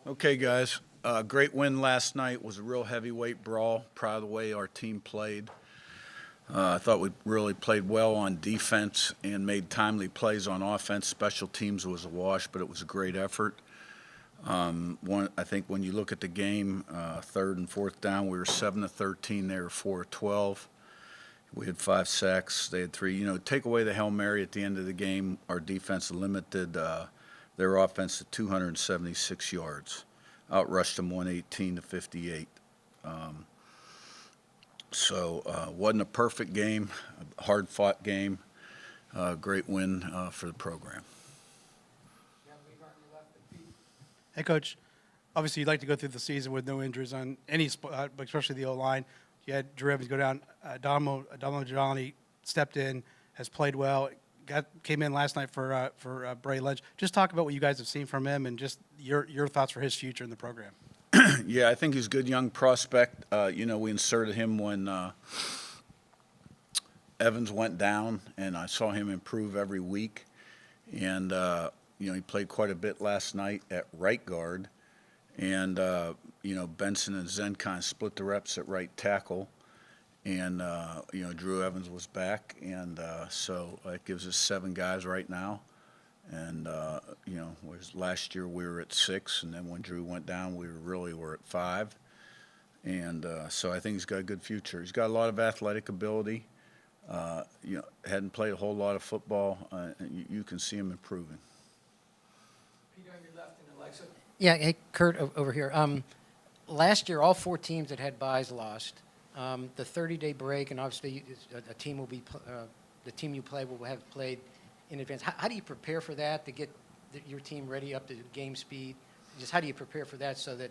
Okay, guys. Great win last night. Was a real heavyweight brawl. Proud of the way our team played. I thought we really played well on defense and made timely plays on offense. Special teams was a wash, but it was a great effort. I think when you look at the game, third and fourth down, we were 7 of 13. They were 4 of 12. We had 5 sacks. They had 3. Take away the Hail Mary at the end of the game, our defense limited their offense to 276 yards. Outrushed them 118-58. Wasn't a perfect game, a hard-fought game. Great win for the program. Hey, Coach. Obviously, you'd like to go through the season with no injuries on any spot, but especially the O-line. You had Drew Evans go down. Adamo Gianni stepped in, has played well. Came in last night for Bray Lynch. Just talk about what you guys have seen from him and just your thoughts for his future in the program. Yeah, I think he's a good young prospect. We inserted him when Evans went down, and I saw him improve every week. And, he played quite a bit last night at right guard. And, Benson and Zen kind of split the reps at right tackle. And, Drew Evans was back. And so it gives us 7 guys right now. And, whereas last year we were at 6, and then when Drew went down, we were at 5. And so I think he's got a good future. He's got a lot of athletic ability. Hadn't played a whole lot of football. And you can see him improving. Peter, on your left, and Alexa. Yeah, hey, Curt, over here. Last year, all 4 teams that had byes lost. The 30-day break, and obviously a team will be the team you play will have played in advance. How do you prepare for that to get your team ready up to game speed? Just how do you prepare for that so that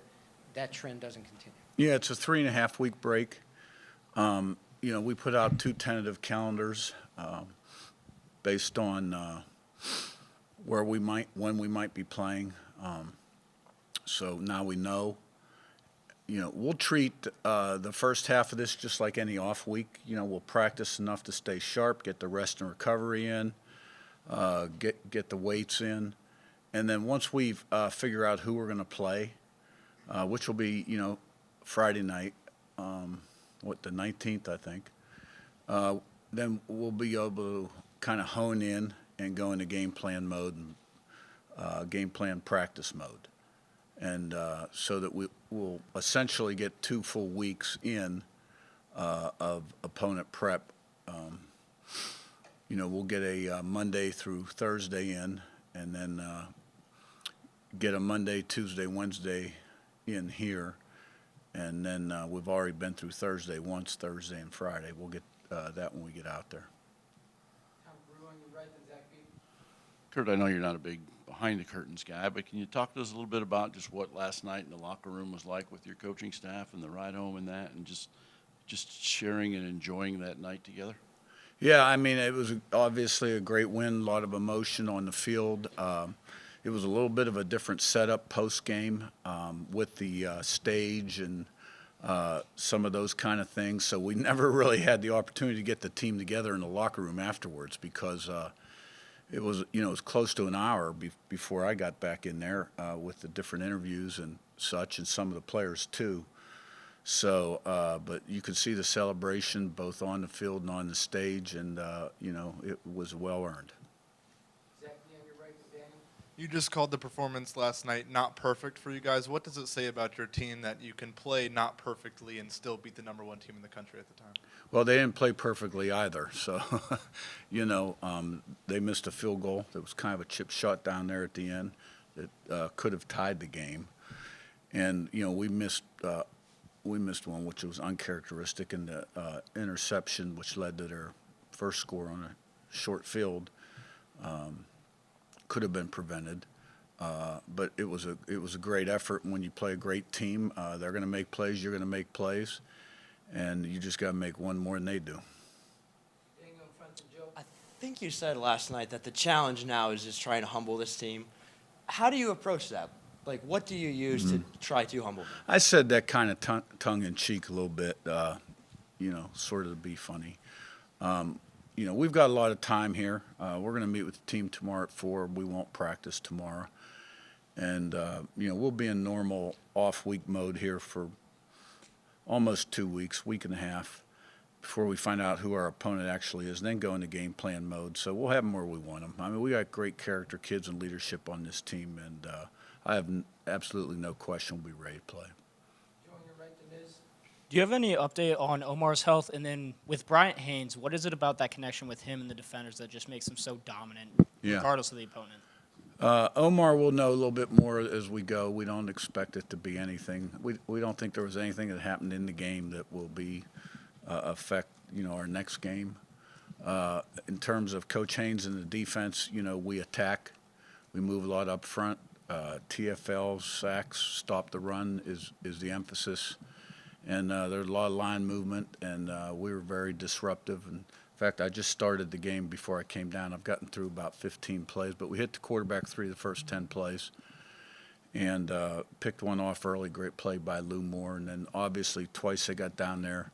that trend doesn't continue? Yeah, it's a 3.5-week break. We put out 2 tentative calendars based on when we might be playing. So now we know. We'll treat the first half of this just like any off week. We'll practice enough to stay sharp, get the rest and recovery in, get the weights in, and then once we figure out who we're going to play, which will be Friday night, the 19th I think, then we'll be able to kind of hone in and go into game plan mode and game plan practice mode. And so that we will essentially get 2 full weeks in of opponent prep. We'll get a Monday through Thursday in, and then get a Monday, Tuesday, Wednesday in here. And then we've already been through Thursday once, Thursday and Friday. We'll get that when we get out there. Tom Brew on your right, and Zach Beat. Curt, I know you're not a big behind the curtains guy, but can you talk to us a little bit about just what last night in the locker room was like with your coaching staff and the ride home and that, and just sharing and enjoying that night together? Yeah, I mean, it was obviously a great win, a lot of emotion on the field. It was a little bit of a different setup post-game with the stage and some of those kind of things. So we never really had the opportunity to get the team together in the locker room afterwards because it was close to an hour before I got back in there with the different interviews and such, and some of the players too. So, but you could see the celebration both on the field and on the stage, and it was well earned. Zach Beat on your right, and Daniel. You just called the performance last night not perfect for you guys. What does it say about your team that you can play not perfectly and still beat the number 1 team in the country at the time? Well, they didn't play perfectly either. So, they missed a field goal. There was kind of a chip shot down there at the end that could have tied the game. And, we missed one, which was uncharacteristic, and the interception, which led to their first score on a short field, could have been prevented. But it was a great effort. And when you play a great team, they're going to make plays. You're going to make plays. And you just got to make one more than they do. Daniel in front of Joe. I think you said last night that the challenge now is just trying to humble this team. How do you approach that? Like, what do you use to try to humble them? I said that kind of tongue-in-cheek a little bit, sort of to be funny. We've got a lot of time here. We're going to meet with the team tomorrow at 4. We won't practice tomorrow. And, we'll be in normal off-week mode here for almost 2 weeks, week and a half, before we find out who our opponent actually is, and then go into game plan mode. So we'll have them where we want them. I mean, we got great character kids and leadership on this team, and I have absolutely no question we'll be ready to play. Joe on your right, the Miz. Do you have any update on Omar's health? And then with Bryant Haynes, what is it about that connection with him and the defenders that just makes him so dominant, Yeah. regardless of the opponent? Omar will know a little bit more as we go. We don't expect it to be anything. We don't think there was anything that happened in the game that will be affect our next game. In terms of Coach Haynes and the defense, we attack, we move a lot up front. TFLs, sacks, stop the run is the emphasis, and there's a lot of line movement, and we were very disruptive. And in fact, I just started the game before I came down. I've gotten through about 15 plays, but we hit the quarterback 3 the first 10 plays and picked one off early. Great play by Lou Moore. And then obviously twice they got down there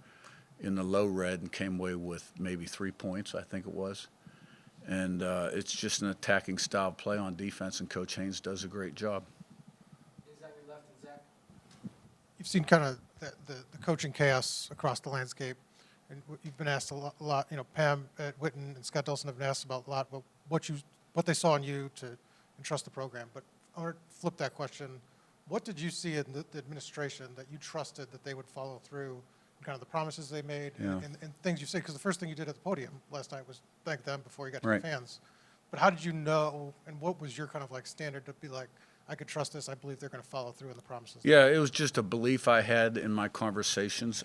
in the low red and came away with maybe 3 points, I think it was. And it's just an attacking style play on defense, and Coach Haynes does a great job. Miz on your left, and Zach. You've seen kind of the coaching chaos across the landscape, and you've been asked a lot. Pam at Witten and Scott Dawson have been asked about a lot about what they saw in you to entrust the program. But I want to flip that question. What did you see in the administration that you trusted that they would follow through, kind of the promises they made and things you said? Because the first thing you did at the podium last night was thank them before you got to Right. the fans. But how did you know, and what was your kind of like standard to be like, I could trust this, I believe they're going to follow through on the promises? Yeah, it was just a belief I had in my conversations.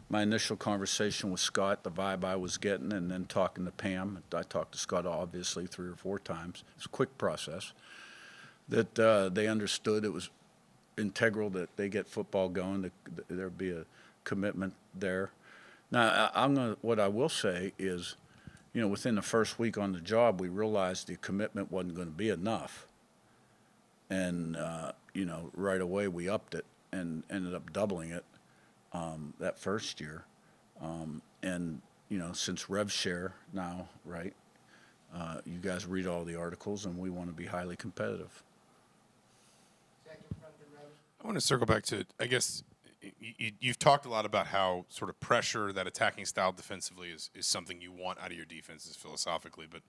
My initial conversation with Scott, the vibe I was getting, and then talking to Pam. I talked to Scott obviously 3 or 4 times. It's a quick process. That they understood it was integral that they get football going. That there'd be a commitment there. Now, what I will say is, within the first week on the job, we realized the commitment wasn't going to be enough. And, right away we upped it and ended up doubling it that first year. And, since Rev Share now, right, you guys read all the articles, and we want to be highly competitive. Zach in front and right. I want to circle back to, I guess, you've talked a lot about how sort of pressure, that attacking style defensively is something you want out of your defenses philosophically, but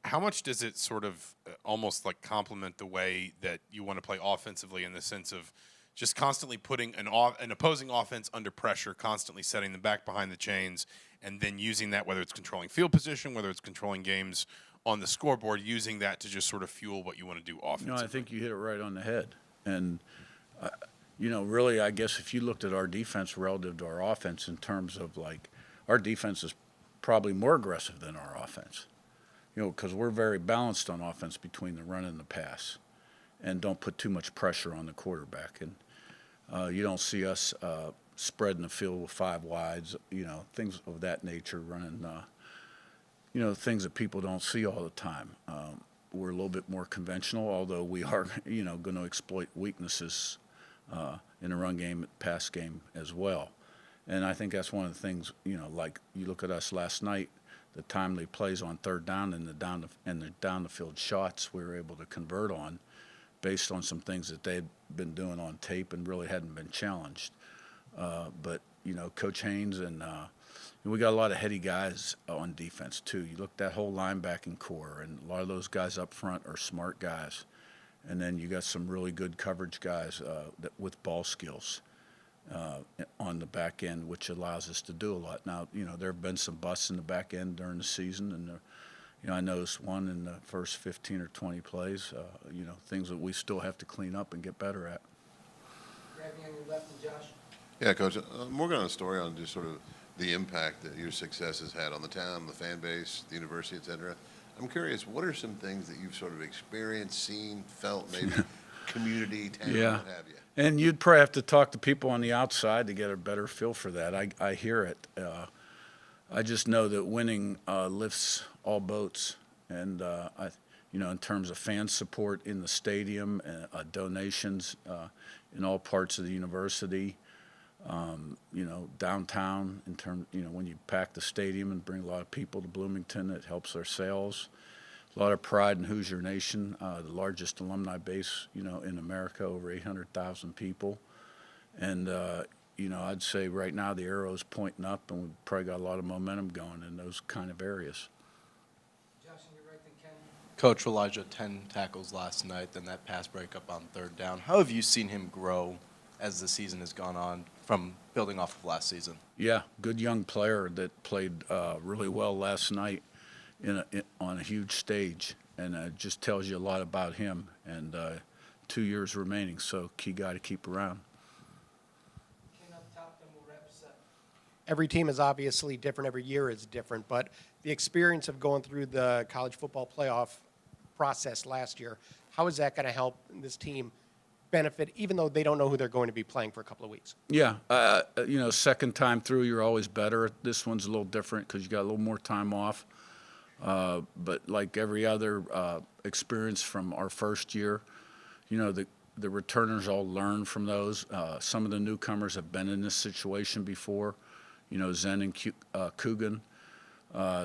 how much does it sort of almost like complement the way that you want to play offensively, in the sense of just constantly putting an opposing offense under pressure, constantly setting them back behind the chains, and then using that, whether it's controlling field position, whether it's controlling games on the scoreboard, using that to just sort of fuel what you want to do offensively? I think you hit it right on the head. And, really, I guess if you looked at our defense relative to our offense in terms of, like, our defense is probably more aggressive than our offense, because we're very balanced on offense between the run and the pass and don't put too much pressure on the quarterback. And you don't see us spreading the field with 5 wides, things of that nature, running, things that people don't see all the time. We're a little bit more conventional, although we are, going to exploit weaknesses in the run game, pass game as well. And I think that's one of the things, like you look at us last night, the timely plays on third down and the down the field shots we were able to convert on, based on some things that they'd been doing on tape and really hadn't been challenged. But Coach Haynes and we got a lot of heady guys on defense too. You look at that whole linebacking core, and a lot of those guys up front are smart guys. And then you got some really good coverage guys with ball skills on the back end, which allows us to do a lot. Now, there have been some busts in the back end during the season, and I noticed one in the first 15 or 20 plays. Things that we still have to clean up and get better at. Gravity on your left, and Josh. Yeah, Coach. More on a story on just sort of the impact that your success has had on the town, the fan base, the university, et cetera. I'm curious, what are some things that you've sort of experienced, seen, felt, maybe community, town, Yeah. what have you? And you'd probably have to talk to people on the outside to get a better feel for that. I hear it. I just know that winning lifts all boats, and in terms of fan support in the stadium, donations in all parts of the university, downtown. In terms, when you pack the stadium and bring a lot of people to Bloomington, it helps our sales. a lot of pride in Hoosier Nation, the largest alumni base, in America, over 800,000 people. And, I'd say right now the arrow's pointing up, and we've probably got a lot of momentum going in those kind of areas. Josh, on your right, then Ken. Coach Elijah, 10 tackles last night, then that pass breakup on third down. How have you seen him grow as the season has gone on from building off of last season? Yeah, good young player that played really well last night on a huge stage, and it just tells you a lot about him. And 2 years remaining, so key guy to keep around. Ken up top, then we'll wrap this up. Every team is obviously different. Every year is different. But the experience of going through the college football playoff process last year, how is that going to help this team benefit, even though they don't know who they're going to be playing for a couple of weeks? Yeah, second time through, you're always better. This one's a little different because you got a little more time off. But like every other experience from our first year, the returners all learn from those. Some of the newcomers have been in this situation before, Zen and Coogan.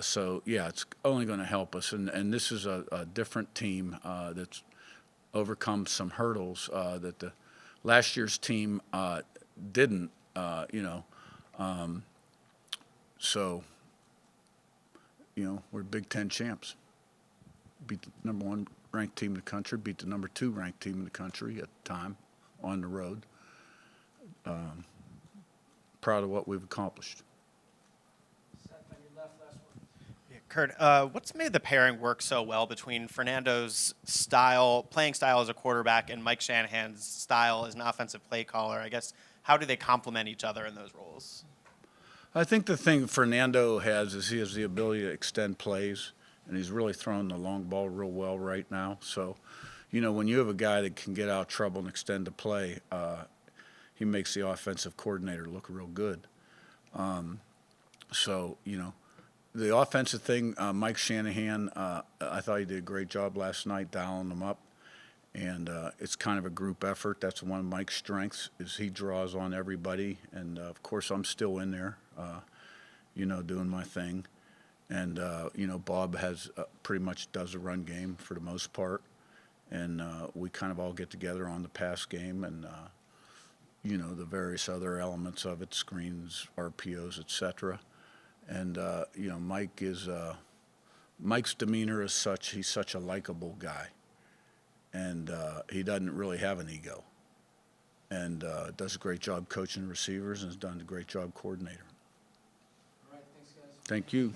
So, yeah, it's only going to help us. And this is a different team that's overcome some hurdles that the last year's team didn't, So, we're Big Ten champs. Beat the number 1 ranked team in the country, beat the number 2 ranked team in the country at the time on the road. Proud of what we've accomplished. Seth, on your left, last one. Yeah, Curt, what's made the pairing work so well between Fernando's playing style as a quarterback, and Mike Shanahan's style as an offensive play caller? I guess, how do they complement each other in those roles? I think the thing Fernando has is he has the ability to extend plays, and he's really throwing the long ball real well right now. So, when you have a guy that can get out of trouble and extend the play, he makes the offensive coordinator look real good. The offensive thing, Mike Shanahan, I thought he did a great job last night dialing them up. And it's kind of a group effort. That's one of Mike's strengths is he draws on everybody. And, of course, I'm still in there, doing my thing. And, Bob has pretty much does the run game for the most part. And we kind of all get together on the pass game and, the various other elements of it, screens, RPOs, et cetera. And, Mike's demeanor is such, he's such a likable guy. And he doesn't really have an ego. And does a great job coaching receivers and has done a great job coordinator. All right, thanks, guys. Thank you.